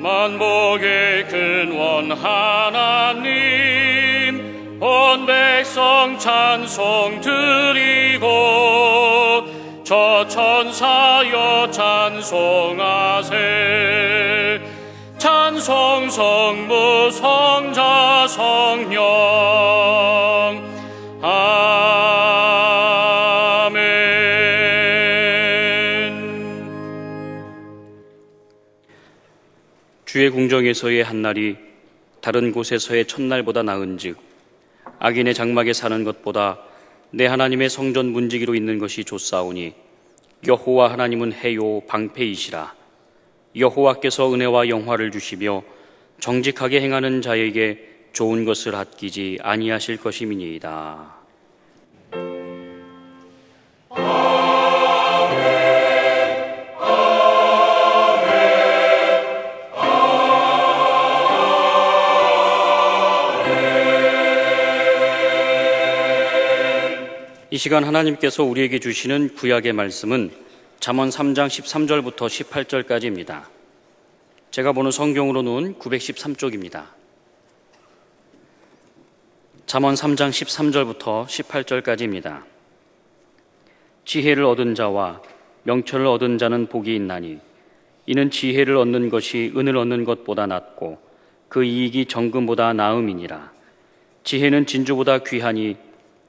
만복의 근원 하나님, 온 백성 찬송 드리고 저 천사여 찬송하세. 찬송 성부 성자 성령 주의 궁정에서의 한날이 다른 곳에서의 첫날보다 나은즉 악인의 장막에 사는 것보다 내 하나님의 성전 문지기로 있는 것이 좋사오니 여호와 하나님은 해요 방패이시라. 여호와께서 은혜와 영화를 주시며 정직하게 행하는 자에게 좋은 것을 아끼지 아니하실 것임이니이다. 이 시간 하나님께서 우리에게 주시는 구약의 말씀은 잠언 3장 13절부터 18절까지입니다. 제가 보는 성경으로는 913쪽입니다. 잠언 3장 13절부터 18절까지입니다. 지혜를 얻은 자와 명철을 얻은 자는 복이 있나니 이는 지혜를 얻는 것이 은을 얻는 것보다 낫고 그 이익이 정금보다 나음이니라. 지혜는 진주보다 귀하니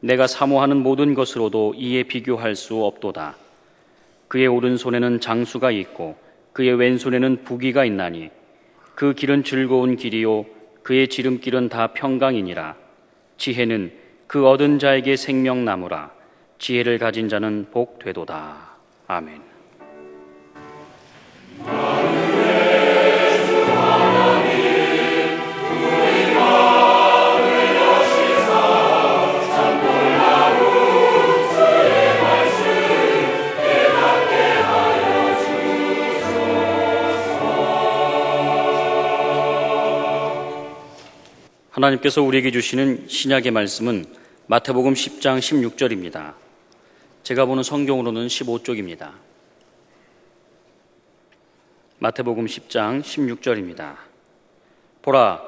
내가 사모하는 모든 것으로도 이에 비교할 수 없도다. 그의 오른손에는 장수가 있고 그의 왼손에는 부귀가 있나니 그 길은 즐거운 길이요 그의 지름길은 다 평강이니라. 지혜는 그 얻은 자에게 생명나무라. 지혜를 가진 자는 복되도다. 아멘. 하나님께서 우리에게 주시는 신약의 말씀은 마태복음 10장 16절입니다. 제가 보는 성경으로는 15쪽입니다. 마태복음 10장 16절입니다. 보라,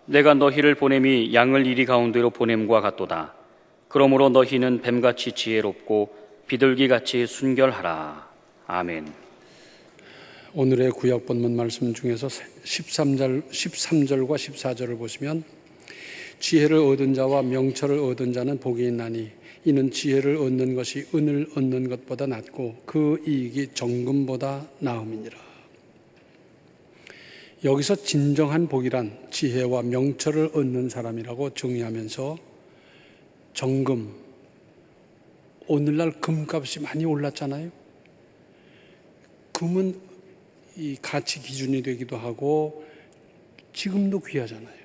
내가 너희를 보냄이 양을 이리 가운데로 보냄과 같도다. 그러므로 너희는 뱀같이 지혜롭고 비둘기같이 순결하라. 아멘. 오늘의 구약 본문 말씀 중에서 13절과 14절을 보시면 지혜를 얻은 자와 명철을 얻은 자는 복이 있나니 이는 지혜를 얻는 것이 은을 얻는 것보다 낫고 그 이익이 정금보다 나음이니라. 여기서 진정한 복이란 지혜와 명철을 얻는 사람이라고 정의하면서 정금, 오늘날 금값이 많이 올랐잖아요. 금은 이 가치 기준이 되기도 하고 지금도 귀하잖아요.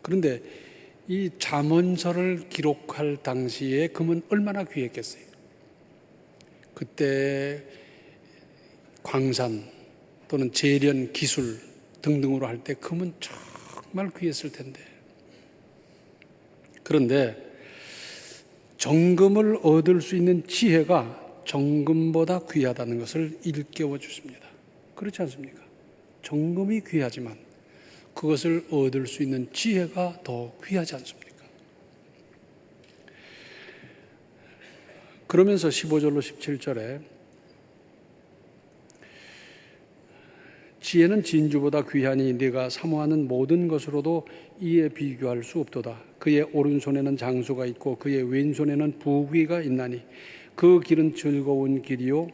그런데 이 잠언서를 기록할 당시에 금은 얼마나 귀했겠어요. 그때 광산 또는 제련 기술 등등으로 할 때 금은 정말 귀했을 텐데, 그런데 정금을 얻을 수 있는 지혜가 정금보다 귀하다는 것을 일깨워 주십니다. 그렇지 않습니까? 정금이 귀하지만 그것을 얻을 수 있는 지혜가 더 귀하지 않습니까? 그러면서 15절로 17절에 지혜는 진주보다 귀하니 네가 사모하는 모든 것으로도 이에 비교할 수 없도다. 그의 오른손에는 장수가 있고 그의 왼손에는 부귀가 있나니 그 길은 즐거운 길이요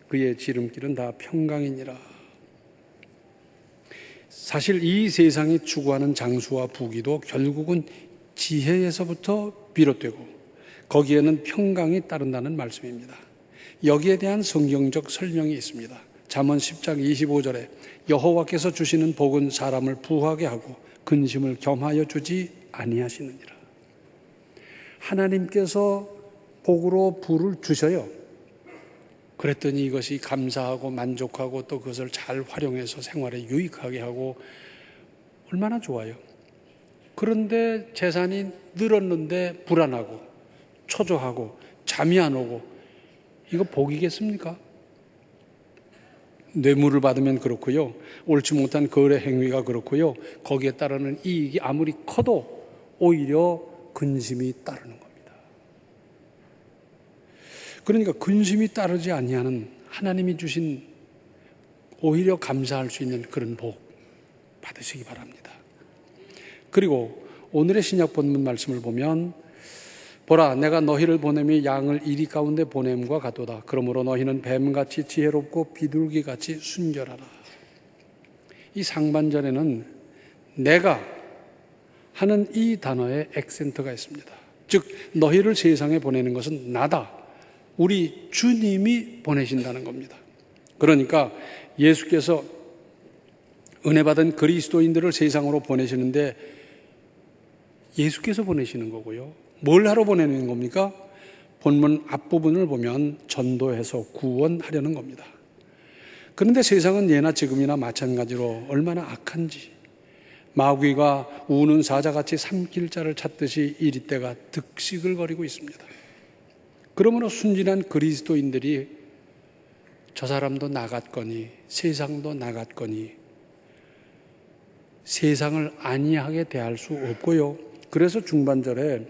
그의 지름길은 다 평강이니라. 사실 이 세상이 추구하는 장수와 부귀도 결국은 지혜에서부터 비롯되고 거기에는 평강이 따른다는 말씀입니다. 여기에 대한 성경적 설명이 있습니다. 잠언 10장 25절에 여호와께서 주시는 복은 사람을 부하게 하고 근심을 겸하여 주지 아니하시느니라. 하나님께서 복으로 부를 주셔요. 그랬더니 이것이 감사하고 만족하고 또 그것을 잘 활용해서 생활에 유익하게 하고 얼마나 좋아요. 그런데 재산이 늘었는데 불안하고 초조하고 잠이 안 오고 이거 복이겠습니까? 뇌물을 받으면 그렇고요. 옳지 못한 거래 행위가 그렇고요. 거기에 따르는 이익이 아무리 커도 오히려 근심이 따르는 겁니다. 그러니까 근심이 따르지 아니하는 하나님이 주신 오히려 감사할 수 있는 그런 복 받으시기 바랍니다. 그리고 오늘의 신약 본문 말씀을 보면 보라 내가 너희를 보냄이 양을 이리 가운데 보냄과 같도다. 그러므로 너희는 뱀같이 지혜롭고 비둘기같이 순결하라. 이 상반절에는 내가 하는 이 단어에 액센트가 있습니다. 즉 너희를 세상에 보내는 것은 나다. 우리 주님이 보내신다는 겁니다. 그러니까 예수께서 은혜 받은 그리스도인들을 세상으로 보내시는데 예수께서 보내시는 거고요. 뭘 하러 보내는 겁니까? 본문 앞부분을 보면 전도해서 구원하려는 겁니다. 그런데 세상은 예나 지금이나 마찬가지로 얼마나 악한지 마귀가 우는 사자같이 삼킬 자를 찾듯이 이리때가 득식을 거리고 있습니다. 그러므로 순진한 그리스도인들이 저 사람도 나갔거니 세상도 나갔거니 세상을 안이하게 대할 수 없고요. 그래서 중반절에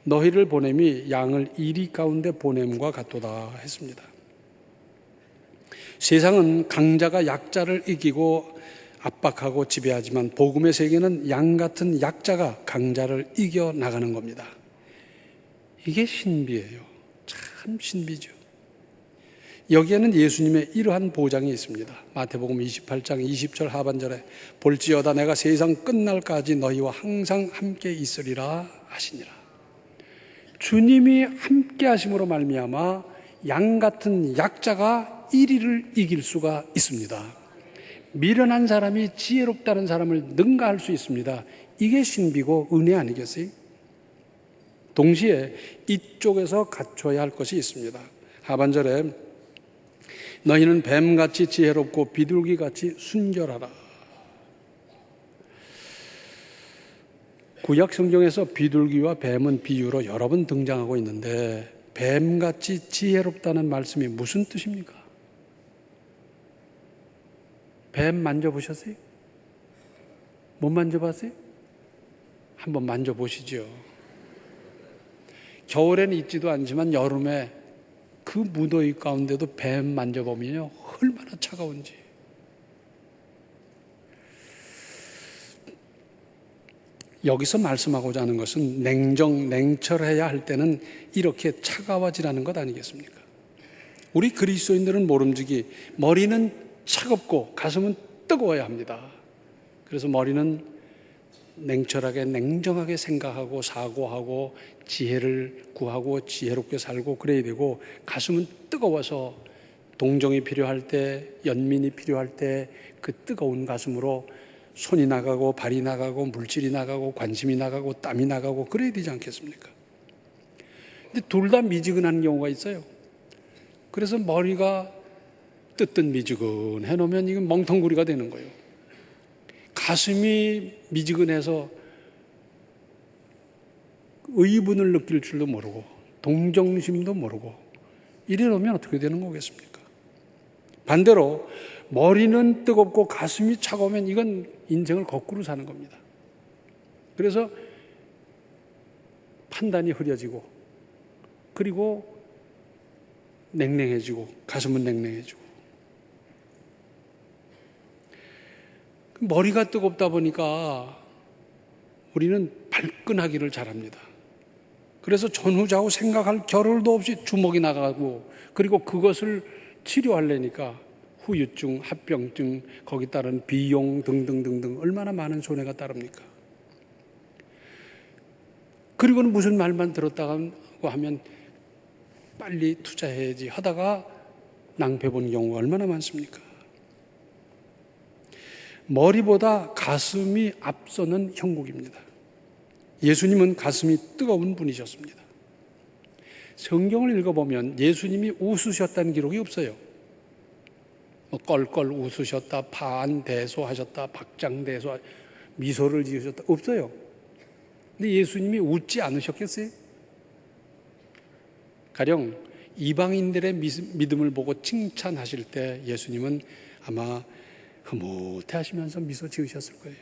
너희를 보냄이 양을 이리 가운데 보냄과 같도다 했습니다. 세상은 강자가 약자를 이기고 압박하고 지배하지만 복음의 세계는 양 같은 약자가 강자를 이겨나가는 겁니다. 이게 신비예요. 참 신비죠. 여기에는 예수님의 이러한 보장이 있습니다. 마태복음 28장 20절 하반절에 볼지어다 내가 세상 끝날까지 너희와 항상 함께 있으리라 하시니라. 주님이 함께 하심으로 말미암아 양 같은 약자가 1위를 이길 수가 있습니다. 미련한 사람이 지혜롭다는 사람을 능가할 수 있습니다. 이게 신비고 은혜 아니겠어요? 동시에 이쪽에서 갖춰야 할 것이 있습니다. 하반절에 너희는 뱀같이 지혜롭고 비둘기같이 순결하라. 구약 성경에서 비둘기와 뱀은 비유로 여러 번 등장하고 있는데 뱀같이 지혜롭다는 말씀이 무슨 뜻입니까? 뱀 만져보셨어요? 못 만져봤어요? 한번 만져보시죠. 겨울에는 있지도 않지만 여름에 그 무더위 가운데도 뱀 만져보면요 얼마나 차가운지. 여기서 말씀하고자 하는 것은 냉철해야 할 때는 이렇게 차가워지라는 것 아니겠습니까? 우리 그리스도인들은 모름지기 머리는 차갑고 가슴은 뜨거워야 합니다. 그래서 머리는 냉철하게 냉정하게 생각하고 사고하고 지혜를 구하고 지혜롭게 살고 그래야 되고 가슴은 뜨거워서 동정이 필요할 때 연민이 필요할 때 그 뜨거운 가슴으로 손이 나가고 발이 나가고 물질이 나가고 관심이 나가고 땀이 나가고 그래야 되지 않겠습니까? 근데 둘 다 미지근한 경우가 있어요. 그래서 머리가 뜨뜻미지근 해놓으면 이건 멍텅구리가 되는 거예요. 가슴이 미지근해서 의분을 느낄 줄도 모르고 동정심도 모르고 이래 놓으면 어떻게 되는 거겠습니까? 반대로 머리는 뜨겁고 가슴이 차가우면 이건 인생을 거꾸로 사는 겁니다. 그래서 판단이 흐려지고 그리고 냉랭해지고 가슴은 냉랭해지고 머리가 뜨겁다 보니까 우리는 발끈하기를 잘합니다. 그래서 전후좌우 생각할 겨를도 없이 주먹이 나가고 그리고 그것을 치료하려니까 후유증, 합병증, 거기 따른 비용 등등등등 얼마나 많은 손해가 따릅니까? 그리고는 무슨 말만 들었다고 하면 빨리 투자해야지 하다가 낭패 본 경우가 얼마나 많습니까? 머리보다 가슴이 앞서는 형국입니다. 예수님은 가슴이 뜨거운 분이셨습니다. 성경을 읽어보면 예수님이 웃으셨다는 기록이 없어요. 껄껄 웃으셨다, 반대소하셨다, 박장대소, 미소를 지으셨다, 없어요. 근데 예수님이 웃지 않으셨겠어요? 가령 이방인들의 믿음을 보고 칭찬하실 때 예수님은 아마 흐뭇해 하시면서 미소 지으셨을 거예요.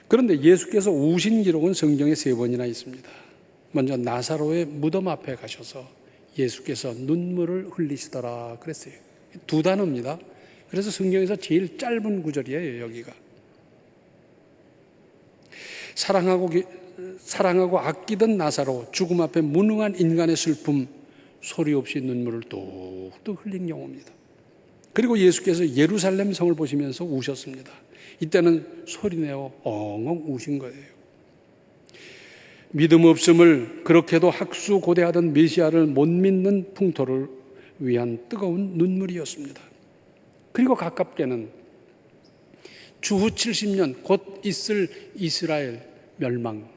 그런데 예수께서 우신 기록은 성경에 3번이나 있습니다. 먼저 나사로의 무덤 앞에 가셔서 예수께서 눈물을 흘리시더라 그랬어요. 2단어입니다. 그래서 성경에서 제일 짧은 구절이에요, 여기가. 사랑하고 아끼던 나사로, 죽음 앞에 무능한 인간의 슬픔, 소리 없이 눈물을 뚝뚝 흘린 경우입니다. 그리고 예수께서 예루살렘 성을 보시면서 우셨습니다. 이때는 소리내어 엉엉 우신 거예요. 믿음 없음을, 그렇게도 학수고대하던 메시아를 못 믿는 풍토를 위한 뜨거운 눈물이었습니다. 그리고 가깝게는 주후 70년 곧 있을 이스라엘 멸망,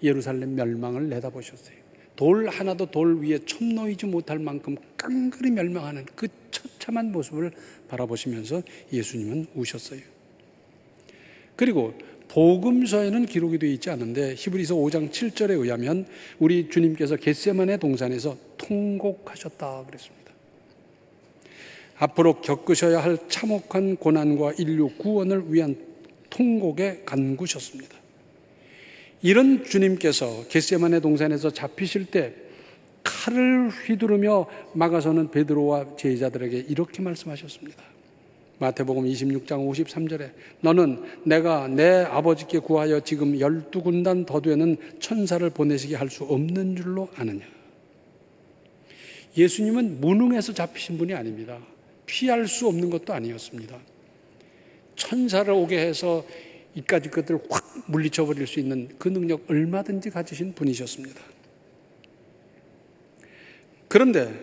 예루살렘 멸망을 내다보셨어요. 돌 하나도 돌 위에 첨 놓이지 못할 만큼 깡그리 멸망하는 그 처참한 모습을 바라보시면서 예수님은 우셨어요. 그리고 복음서에는 기록이 되어 있지 않은데 히브리서 5장 7절에 의하면 우리 주님께서 겟세마네 동산에서 통곡하셨다 그랬습니다. 앞으로 겪으셔야 할 참혹한 고난과 인류 구원을 위한 통곡에 간구셨습니다. 이런 주님께서 겟세마네 동산에서 잡히실 때 칼을 휘두르며 막아서는 베드로와 제자들에게 이렇게 말씀하셨습니다. 마태복음 26장 53절에 너는 내가 내 아버지께 구하여 지금 12군단 더 되는 천사를 보내시게 할 수 없는 줄로 아느냐. 예수님은 무능해서 잡히신 분이 아닙니다. 피할 수 없는 것도 아니었습니다. 천사를 오게 해서 이까지 것들을 확 물리쳐 버릴 수 있는 그 능력 얼마든지 가지신 분이셨습니다. 그런데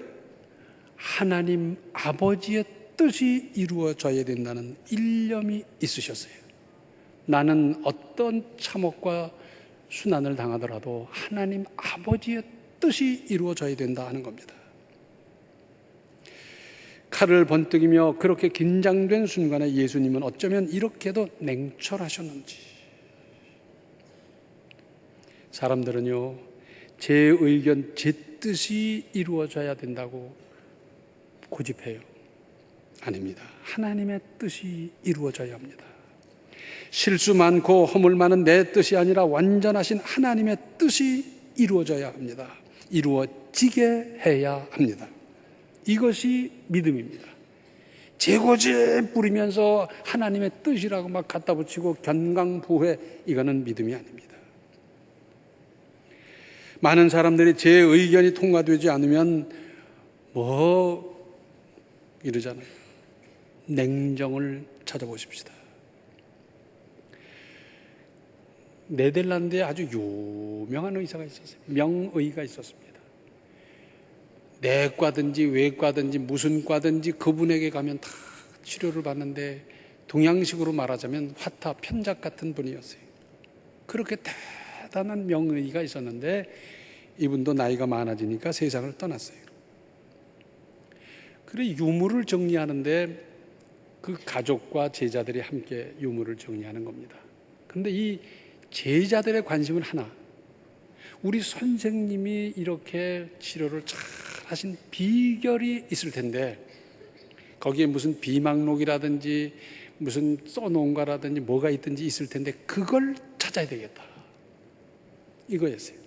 하나님 아버지의 뜻이 이루어져야 된다는 일념이 있으셨어요. 나는 어떤 참혹과 순환을 당하더라도 하나님 아버지의 뜻이 이루어져야 된다 하는 겁니다. 칼을 번뜩이며 그렇게 긴장된 순간에 예수님은 어쩌면 이렇게도 냉철하셨는지. 사람들은요, 제 의견, 제 뜻이 이루어져야 된다고 고집해요. 아닙니다. 하나님의 뜻이 이루어져야 합니다. 실수 많고 허물 많은 내 뜻이 아니라 완전하신 하나님의 뜻이 이루어져야 합니다. 이루어지게 해야 합니다. 이것이 믿음입니다. 재고집 부리면서 하나님의 뜻이라고 막 갖다 붙이고 견강부회, 이거는 믿음이 아닙니다. 많은 사람들이 제 의견이 통과되지 않으면 이러잖아요. 냉정을 찾아보십시다. 네덜란드에 아주 유명한 의사가 있었어요. 명의가 있었습니다. 내과든지 외과든지 무슨 과든지 그분에게 가면 다 치료를 받는데 동양식으로 말하자면 화타 편작 같은 분이었어요. 그렇게 대단한 명의가 있었는데 이분도 나이가 많아지니까 세상을 떠났어요. 그래 유물을 정리하는데 그 가족과 제자들이 함께 유물을 정리하는 겁니다. 그런데 이 제자들의 관심은 하나, 우리 선생님이 이렇게 치료를 잘 하신 비결이 있을 텐데 거기에 무슨 비망록이라든지 무슨 써놓은 거라든지 뭐가 있든지 있을 텐데 그걸 찾아야 되겠다, 이거였어요.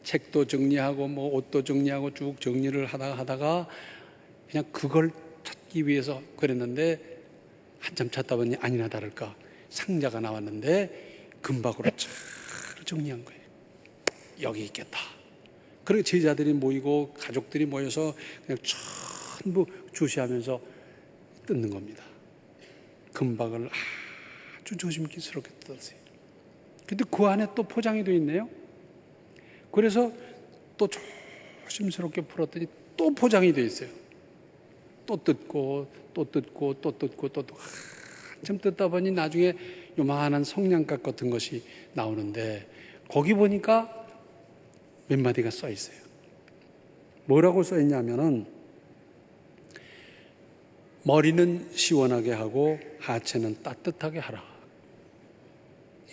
책도 정리하고 옷도 정리하고 쭉 정리를 하다가 그냥 그걸 찾기 위해서 그랬는데 한참 찾다 보니 아니나 다를까 상자가 나왔는데 금박으로 잘 정리한 거예요. 여기 있겠다. 그리고 제자들이 모이고 가족들이 모여서 그냥 전부 주시하면서 뜯는 겁니다. 금박을 아주 조심스럽게 뜯었어요. 근데 그 안에 또 포장이 되어 있네요. 그래서 또 조심스럽게 풀었더니 또 포장이 되어 있어요. 또 뜯고 한참 뜯다 보니 나중에 요만한 성냥갑 같은 것이 나오는데 거기 보니까 몇 마디가 써 있어요. 뭐라고 써 있냐면은 머리는 시원하게 하고 하체는 따뜻하게 하라.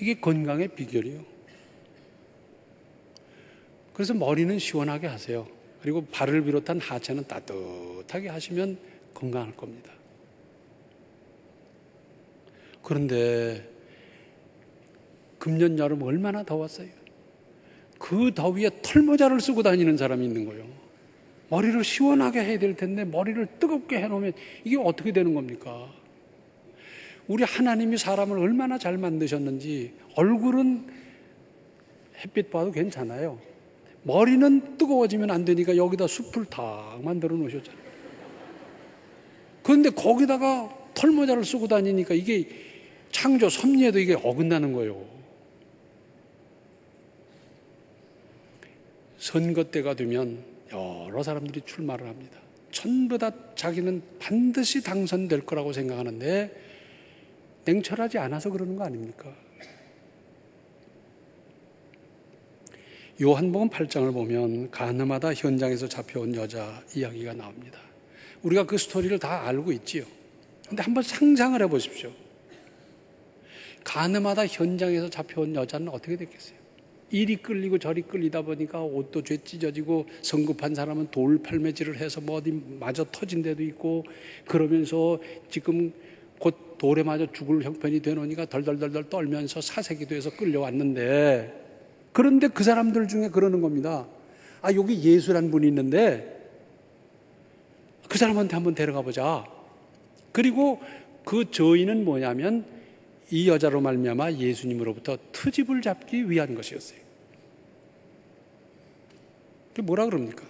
이게 건강의 비결이에요. 그래서 머리는 시원하게 하세요. 그리고 발을 비롯한 하체는 따뜻하게 하시면 건강할 겁니다. 그런데 금년 여름 얼마나 더웠어요. 그 더위에 털모자를 쓰고 다니는 사람이 있는 거예요. 머리를 시원하게 해야 될 텐데 머리를 뜨겁게 해놓으면 이게 어떻게 되는 겁니까? 우리 하나님이 사람을 얼마나 잘 만드셨는지 얼굴은 햇빛 봐도 괜찮아요. 머리는 뜨거워지면 안 되니까 여기다 숲을 딱 만들어 놓으셨잖아요. 그런데 거기다가 털모자를 쓰고 다니니까 이게 창조 섭리에도 이게 어긋나는 거예요. 선거 때가 되면 여러 사람들이 출마를 합니다. 전부 다 자기는 반드시 당선될 거라고 생각하는데 냉철하지 않아서 그러는 거 아닙니까? 요한복음 8장을 보면 가늠하다 현장에서 잡혀온 여자 이야기가 나옵니다. 우리가 그 스토리를 다 알고 있지요. 그런데 한번 상상을 해보십시오. 가늠하다 현장에서 잡혀온 여자는 어떻게 됐겠어요? 이리 끌리고 저리 끌리다 보니까 옷도 죄 찢어지고 성급한 사람은 돌 팔매질을 해서 뭐 어디 마저 터진 데도 있고 그러면서 지금 곧 돌에 맞아 죽을 형편이 되노니까 덜덜덜덜 떨면서 사색이 돼서 끌려왔는데 그런데 그 사람들 중에 그러는 겁니다. 아, 여기 예수란 분이 있는데 그 사람한테 한번 데려가 보자. 그리고 그 저희는 뭐냐면 이 여자로 말미암아 예수님으로부터 트집을 잡기 위한 것이었어요. 그게 뭐라 그럽니까?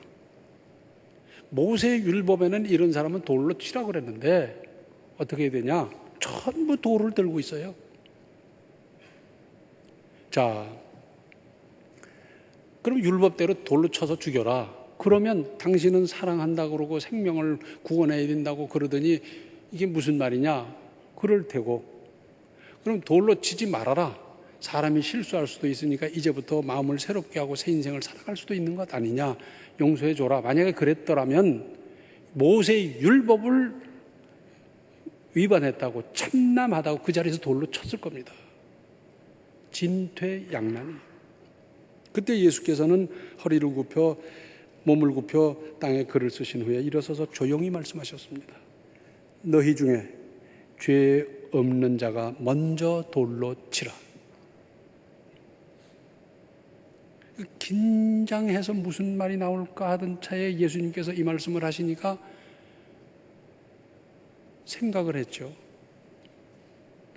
모세 율법에는 이런 사람은 돌로 치라 그랬는데 어떻게 해야 되냐? 전부 돌을 들고 있어요. 자, 그럼 율법대로 돌로 쳐서 죽여라. 그러면 당신은 사랑한다고 그러고 생명을 구원해야 된다고 그러더니 이게 무슨 말이냐? 그럴 테고. 그럼 돌로 치지 말아라. 사람이 실수할 수도 있으니까 이제부터 마음을 새롭게 하고 새 인생을 살아갈 수도 있는 것 아니냐? 용서해 줘라. 만약에 그랬더라면 모세의 율법을 위반했다고 참남하다고 그 자리에서 돌로 쳤을 겁니다. 진퇴양난이. 그때 예수께서는 허리를 굽혀 몸을 굽혀 땅에 글을 쓰신 후에 일어서서 조용히 말씀하셨습니다. 너희 중에 죄 없는 자가 먼저 돌로 치라. 긴장해서 무슨 말이 나올까 하던 차에 예수님께서 이 말씀을 하시니까 생각을 했죠.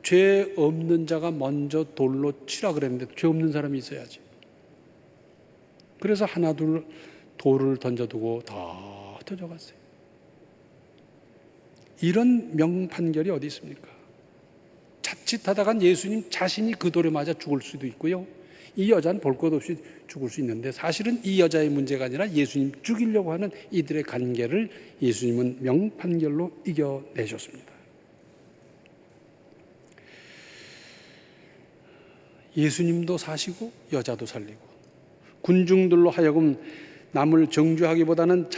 죄 없는 자가 먼저 돌로 치라 그랬는데 죄 없는 사람이 있어야지. 그래서 하나 둘 돌을 던져두고 다 던져갔어요. 이런 명판결이 어디 있습니까? 자칫하다간 예수님 자신이 그 돌에 맞아 죽을 수도 있고요. 이 여자는 볼 것 없이 죽을 수 있는데 사실은 이 여자의 문제가 아니라 예수님 죽이려고 하는 이들의 관계를 예수님은 명판결로 이겨내셨습니다. 예수님도 사시고 여자도 살리고 군중들로 하여금 남을 정죄하기보다는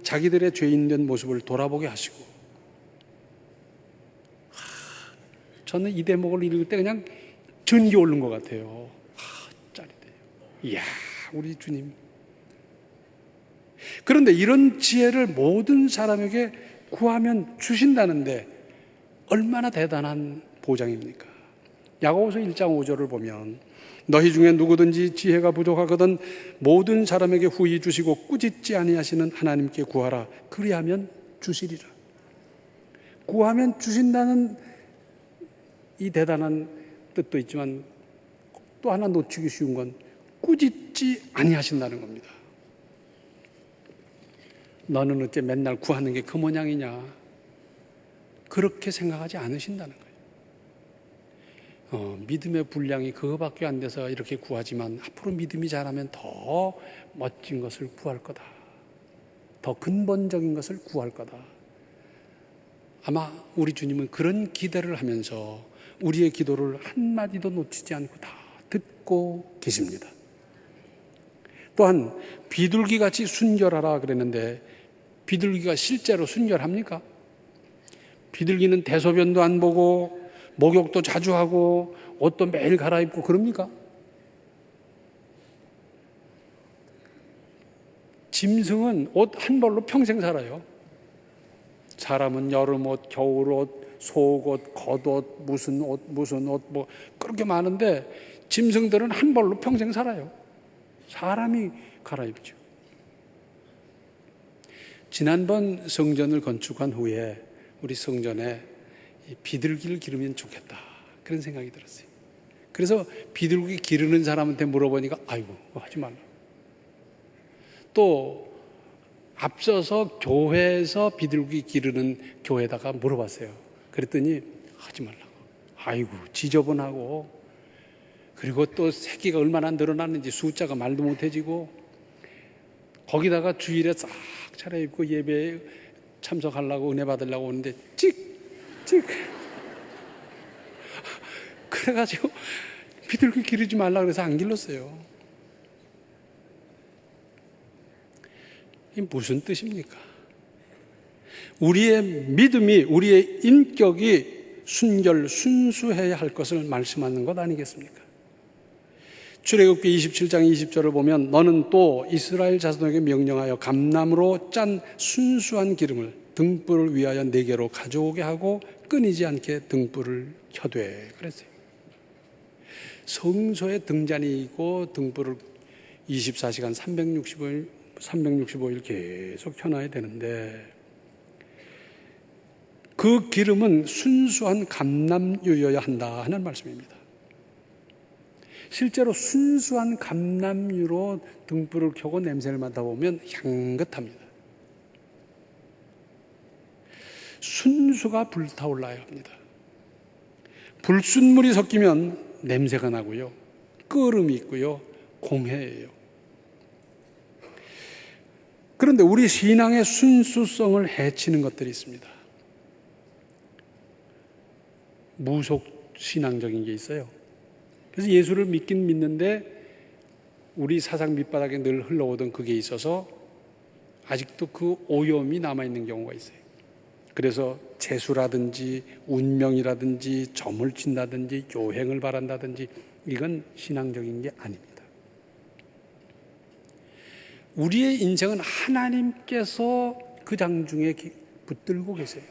자기들의 죄인된 모습을 돌아보게 하시고 저는 이 대목을 읽을 때 그냥 전기 오른 것 같아요. 짜릿해요. 이야, 우리 주님. 그런데 이런 지혜를 모든 사람에게 구하면 주신다는데 얼마나 대단한 보장입니까? 야고보서 1장 5절을 보면 너희 중에 누구든지 지혜가 부족하거든 모든 사람에게 후히 주시고 꾸짖지 아니하시는 하나님께 구하라. 그리하면 주시리라. 구하면 주신다는 이 대단한 뜻도 있지만 또 하나 놓치기 쉬운 건 꾸짖지 아니하신다는 겁니다. 너는 어째 맨날 구하는 게 그 모양이냐? 그렇게 생각하지 않으신다는 거예요. 믿음의 분량이 그거밖에 안 돼서 이렇게 구하지만 앞으로 믿음이 자라면 더 멋진 것을 구할 거다. 더 근본적인 것을 구할 거다. 아마 우리 주님은 그런 기대를 하면서 우리의 기도를 한마디도 놓치지 않고 다 듣고 계십니다. 또한 비둘기같이 순결하라 그랬는데 비둘기가 실제로 순결합니까? 비둘기는 대소변도 안 보고 목욕도 자주 하고 옷도 매일 갈아입고 그럽니까? 짐승은 옷 한 벌로 평생 살아요. 사람은 여름옷, 겨울옷, 속옷, 겉옷, 무슨 옷, 뭐 그렇게 많은데 짐승들은 한 벌로 평생 살아요. 사람이 갈아입죠. 지난번 성전을 건축한 후에 우리 성전에 비둘기를 기르면 좋겠다, 그런 생각이 들었어요. 그래서 비둘기 기르는 사람한테 물어보니까 아이고 하지 말라. 또 앞서서 교회에서 비둘기 기르는 교회에다가 물어봤어요. 그랬더니 하지 말라고. 아이고 지저분하고, 그리고 또 새끼가 얼마나 늘어났는지 숫자가 말도 못해지고, 거기다가 주일에 싹 차려입고 예배에 참석하려고 은혜 받으려고 오는데 찍찍 그래가지고 비둘기 기르지 말라 그래서 안 길렀어요. 이게 무슨 뜻입니까? 우리의 믿음이, 우리의 인격이 순결순수해야 할 것을 말씀하는 것 아니겠습니까? 출애굽기 27장 20절을 보면 너는 또 이스라엘 자손에게 명령하여 감람으로 짠 순수한 기름을 등불을 위하여 네개로 가져오게 하고 끊이지 않게 등불을 켜되 그랬어요. 성소에 등잔이 있고 등불을 24시간 365일 계속 켜놔야 되는데, 그 기름은 순수한 감람유여야 한다 하는 말씀입니다. 실제로 순수한 감람유로 등불을 켜고 냄새를 맡아보면 향긋합니다. 순수가 불타올라야 합니다. 불순물이 섞이면 냄새가 나고요, 끓음이 있고요, 공해예요. 그런데 우리 신앙의 순수성을 해치는 것들이 있습니다. 무속 신앙적인 게 있어요. 그래서 예수를 믿긴 믿는데 우리 사상 밑바닥에 늘 흘러오던 그게 있어서 아직도 그 오염이 남아있는 경우가 있어요. 그래서 재수라든지 운명이라든지 점을 친다든지 요행을 바란다든지, 이건 신앙적인 게 아닙니다. 우리의 인생은 하나님께서 그 장중에 붙들고 계세요.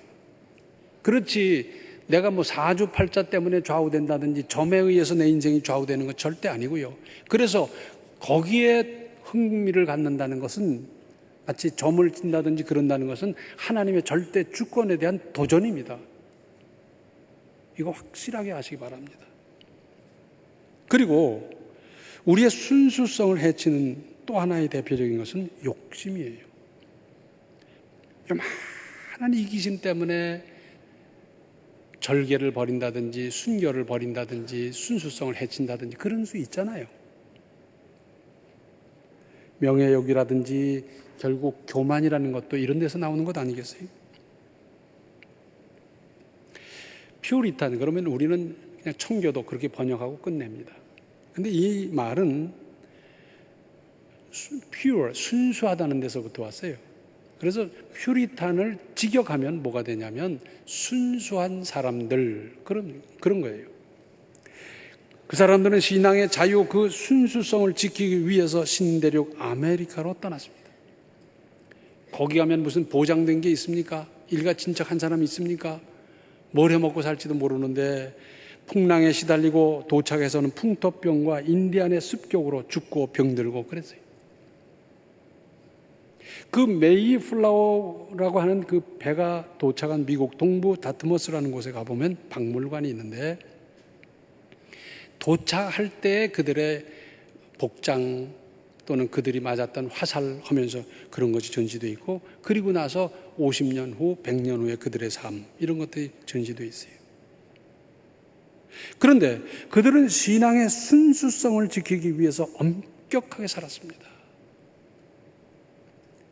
그렇지 내가 뭐 사주팔자 때문에 좌우된다든지 점에 의해서 내 인생이 좌우되는 건 절대 아니고요. 그래서 거기에 흥미를 갖는다는 것은, 마치 점을 친다든지 그런다는 것은 하나님의 절대 주권에 대한 도전입니다. 이거 확실하게 아시기 바랍니다. 그리고 우리의 순수성을 해치는 또 하나의 대표적인 것은 욕심이에요. 요만한 이기심 때문에 절개를 버린다든지 순결을 버린다든지 순수성을 해친다든지 그런 수 있잖아요. 명예욕이라든지 결국 교만이라는 것도 이런 데서 나오는 것 아니겠어요? 퓨리탄, 그러면 우리는 그냥 청교도 그렇게 번역하고 끝냅니다. 근데 이 말은 pure, 순수하다는 데서부터 왔어요. 그래서 퓨리탄을 직역하면 뭐가 되냐면 순수한 사람들, 그런 거예요. 그 사람들은 신앙의 자유, 그 순수성을 지키기 위해서 신대륙 아메리카로 떠났습니다. 거기 가면 무슨 보장된 게 있습니까? 일가친척한 사람이 있습니까? 뭘 해먹고 살지도 모르는데 풍랑에 시달리고 도착해서는 풍토병과 인디안의 습격으로 죽고 병들고 그랬어요. 그 메이플라워라고 하는 그 배가 도착한 미국 동부 다트머스라는 곳에 가보면 박물관이 있는데, 도착할 때 그들의 복장 또는 그들이 맞았던 화살하면서 그런 것이 전시되어 있고, 그리고 나서 50년 후, 100년 후에 그들의 삶, 이런 것들이 전시되어 있어요. 그런데 그들은 신앙의 순수성을 지키기 위해서 엄격하게 살았습니다.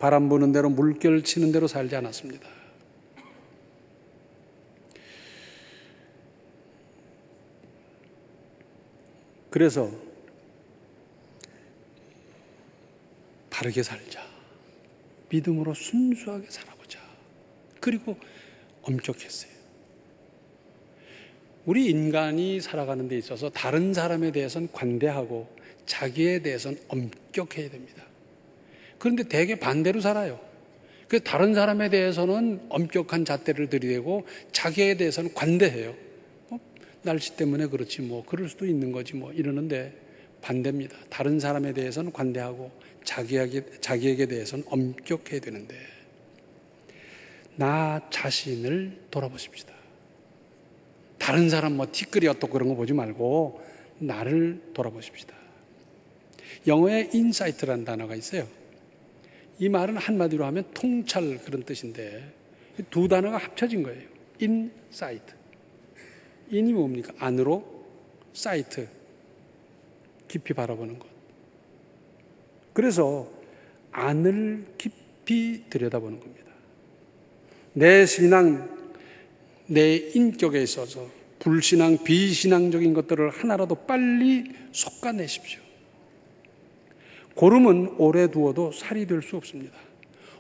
바람 부는 대로 물결 치는 대로 살지 않았습니다. 그래서 바르게 살자, 믿음으로 순수하게 살아보자, 그리고 엄격했어요. 우리 인간이 살아가는 데 있어서 다른 사람에 대해서는 관대하고 자기에 대해서는 엄격해야 됩니다. 그런데 대개 반대로 살아요. 그 다른 사람에 대해서는 엄격한 잣대를 들이대고 자기에 대해서는 관대해요. 날씨 때문에 그렇지 뭐 그럴 수도 있는 거지 뭐 이러는데 반대입니다. 다른 사람에 대해서는 관대하고 자기에게 대해서는 엄격해야 되는데 나 자신을 돌아보십시다. 다른 사람 뭐 티끌이 어떻고 그런 거 보지 말고 나를 돌아보십시다. 영어에 인사이트라는 단어가 있어요. 이 말은 한마디로 하면 통찰 그런 뜻인데 두 단어가 합쳐진 거예요. 인사이트. 인이 뭡니까? 안으로, 사이트. 깊이 바라보는 것. 그래서 안을 깊이 들여다보는 겁니다. 내 신앙, 내 인격에 있어서 불신앙, 비신앙적인 것들을 하나라도 빨리 솎아내십시오. 고름은 오래 두어도 살이 될 수 없습니다.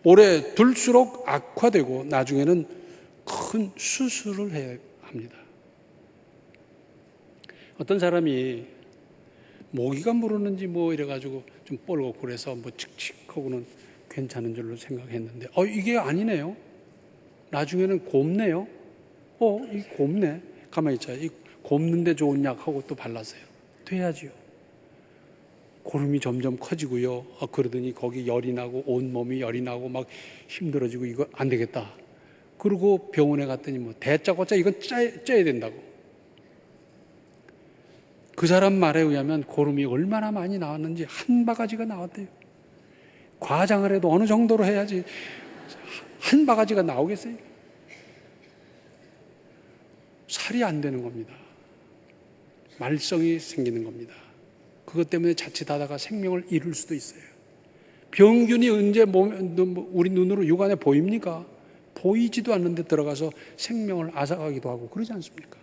오래 둘수록 악화되고 나중에는 큰 수술을 해야 합니다. 어떤 사람이 모기가 물었는지 뭐 이래가지고 좀 뻘겋고 그래서 뭐 칙칙하고는 괜찮은 줄로 생각했는데 이게 아니네요. 나중에는 곱네요. 이 곱네. 가만히 있자. 이 곱는데 좋은 약하고 또 발랐어요. 돼야지요. 고름이 점점 커지고요. 그러더니 거기 열이 나고 온몸이 열이 나고 막 힘들어지고 이거 안 되겠다. 그리고 병원에 갔더니 뭐 대짜고짜 이건 쪄야 된다고. 그 사람 말에 의하면 고름이 얼마나 많이 나왔는지 한 바가지가 나왔대요. 과장을 해도 어느 정도로 해야지 한 바가지가 나오겠어요? 살이 안 되는 겁니다. 말썽이 생기는 겁니다. 그것 때문에 자칫하다가 생명을 잃을 수도 있어요. 병균이 언제 우리 눈으로 육안에 보입니까? 보이지도 않는데 들어가서 생명을 앗아가기도 하고 그러지 않습니까?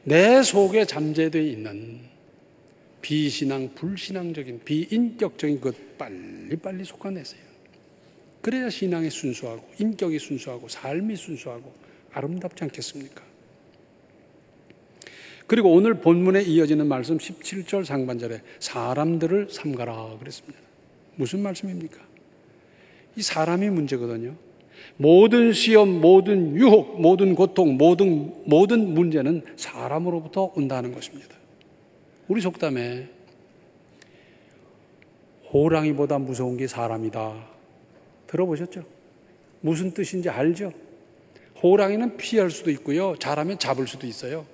내 속에 잠재되어 있는 비신앙, 불신앙적인, 비인격적인 것 빨리빨리 솎아내세요. 그래야 신앙이 순수하고 인격이 순수하고 삶이 순수하고 아름답지 않겠습니까? 그리고 오늘 본문에 이어지는 말씀 17절 상반절에 사람들을 삼가라 그랬습니다. 무슨 말씀입니까? 이 사람이 문제거든요. 모든 시험, 모든 유혹, 모든 고통, 모든 문제는 사람으로부터 온다는 것입니다. 우리 속담에 호랑이보다 무서운 게 사람이다. 들어보셨죠? 무슨 뜻인지 알죠? 호랑이는 피할 수도 있고요. 잘하면 잡을 수도 있어요.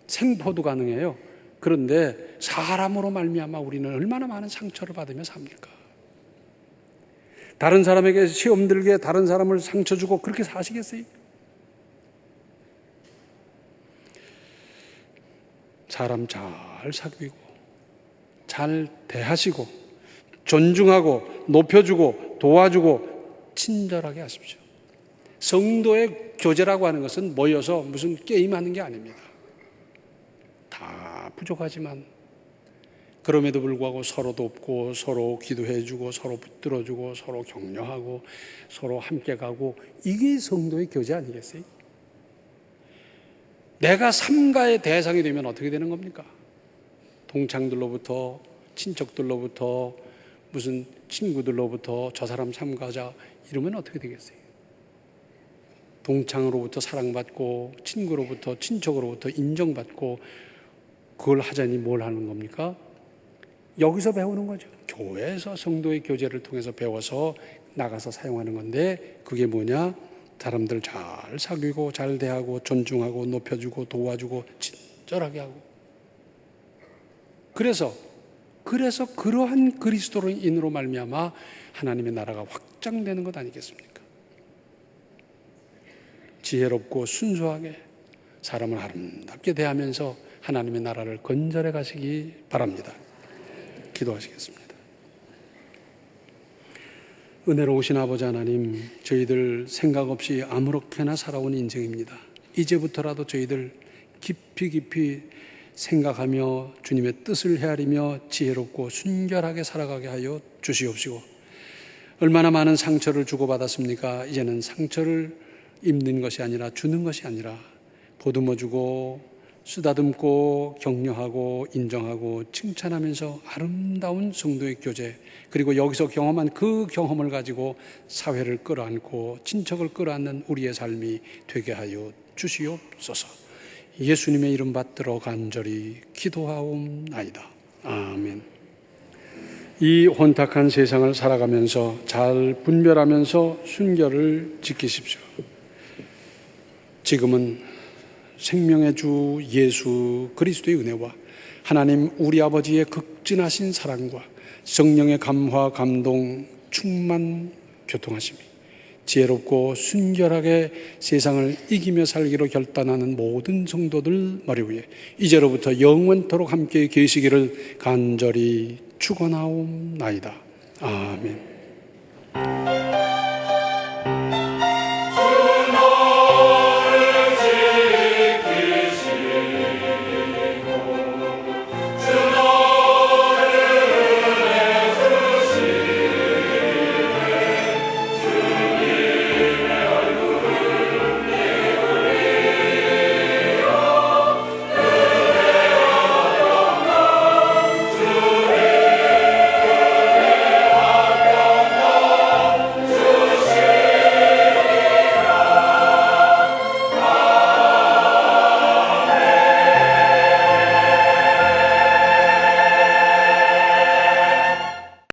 생포도 가능해요. 그런데 사람으로 말미암아 우리는 얼마나 많은 상처를 받으며 삽니까? 다른 사람에게 시험 들게 다른 사람을 상처 주고 그렇게 사시겠어요? 사람 잘 사귀고 잘 대하시고 존중하고 높여주고 도와주고 친절하게 하십시오. 성도의 교제라고 하는 것은 모여서 무슨 게임하는 게 아닙니다. 다 부족하지만 그럼에도 불구하고 서로 돕고 서로 기도해주고 서로 붙들어주고 서로 격려하고 서로 함께 가고 이게 성도의 교제 아니겠어요? 내가 삼가의 대상이 되면 어떻게 되는 겁니까? 동창들로부터 친척들로부터 무슨 친구들로부터 저 사람 삼가자 이러면 어떻게 되겠어요? 동창으로부터 사랑받고 친구로부터 친척으로부터 인정받고 그걸 하자니 뭘 하는 겁니까? 여기서 배우는 거죠. 교회에서 성도의 교제를 통해서 배워서 나가서 사용하는 건데 그게 뭐냐? 사람들 잘 사귀고 잘 대하고 존중하고 높여주고 도와주고 친절하게 하고 그래서 그러한 그리스도인으로 말미암아 하나님의 나라가 확장되는 것 아니겠습니까? 지혜롭고 순수하게 사람을 아름답게 대하면서 하나님의 나라를 건설해 가시기 바랍니다. 기도하시겠습니다. 은혜로우신 아버지 하나님, 저희들 생각 없이 아무렇게나 살아온 인생입니다. 이제부터라도 저희들 깊이 생각하며 주님의 뜻을 헤아리며 지혜롭고 순결하게 살아가게 하여 주시옵시고 얼마나 많은 상처를 주고받았습니까? 이제는 상처를 입는 것이 아니라 주는 것이 아니라 보듬어주고 쓰다듬고 격려하고 인정하고 칭찬하면서 아름다운 성도의 교제, 그리고 여기서 경험한 그 경험을 가지고 사회를 끌어안고 친척을 끌어안는 우리의 삶이 되게 하여 주시옵소서. 예수님의 이름 받들어 간절히 기도하옵나이다. 아멘. 이 혼탁한 세상을 살아가면서 잘 분별하면서 순결을 지키십시오. 지금은 생명의 주 예수 그리스도의 은혜와 하나님 우리 아버지의 극진하신 사랑과 성령의 감화 감동 충만 교통하심이 지혜롭고 순결하게 세상을 이기며 살기로 결단하는 모든 성도들 머리 위에 이제로부터 영원토록 함께 계시기를 간절히 축원하옵나이다. 아멘.